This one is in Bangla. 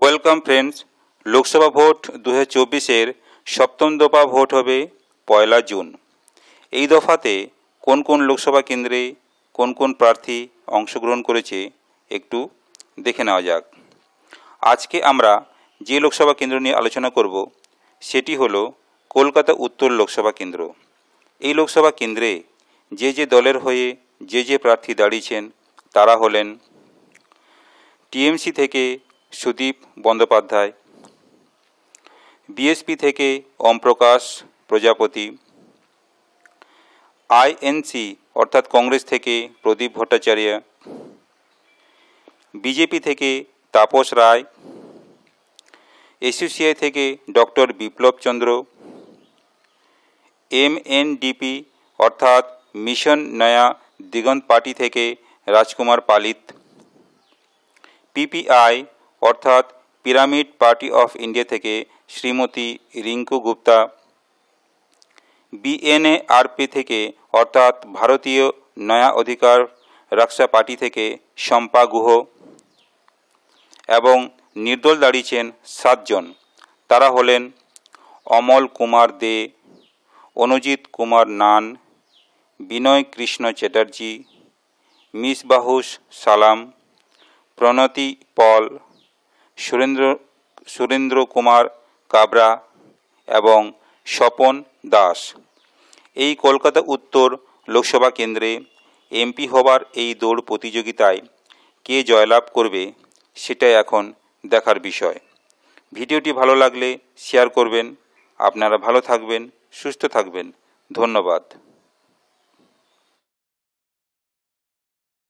ওয়েলকাম ফ্রেন্ডস, লোকসভা ভোট 2024-এর সপ্তম দফা ভোট হবে 1 জুন। এই দফাতে কোন কোন লোকসভা কেন্দ্রে কোন কোন প্রার্থী অংশগ্রহণ করেছে একটু দেখে নেওয়া যাক। আজকে আমরা যে লোকসভা কেন্দ্র নিয়ে আলোচনা করব সেটি হলো কলকাতা উত্তর লোকসভা কেন্দ্র। এই লোকসভা কেন্দ্রে যে দলের হয়ে যে প্রার্থী দাঁড়িয়েছেন তারা হলেন টিএমসি থেকে সুদীপ বন্দ্যোপাধ্যায়, বিএসপি থেকে ওমপ্রকাশ প্রজাপতি, আইএনসি অর্থাৎ কংগ্রেস থেকে প্রদীপ ভট্টাচার্য, বিজেপি থেকে তাপস রায়, এসইউসিআই থেকে ডক্টর বিপ্লব চন্দ্র, এমএনডিপি অর্থাৎ মিশন নয়া দিগন্ত পার্টি থেকে রাজকুমার পালিত, পিপিআই অর্থাৎ পিরামিড পার্টি অফ ইন্ডিয়া থেকে শ্রীমতী রিঙ্কু গুপ্তা, বিএনএআরপি থেকে অর্থাৎ ভারতীয় নয়া অধিকার রক্ষা পার্টি থেকে শম্পা গুহ এবং নির্দল দাঁড়িয়েছেন 7 জন। তারা হলেন অমল কুমার দে, অনুজিৎ কুমার নান, বিনয় কৃষ্ণ চ্যাটার্জি, মিসবাহুস সালাম, প্রণতি পল, সুরেন্দ্র কুমার কাবরা এবং স্বপন দাস। এই কলকাতা উত্তর লোকসভা কেন্দ্রে এমপি হবার এই দৌড় প্রতিযোগিতায় কে জয়লাভ করবে সেটাই এখন দেখার বিষয়। ভিডিওটি ভালো লাগলে শেয়ার করবেন। আপনারা ভালো থাকবেন, সুস্থ থাকবেন। ধন্যবাদ।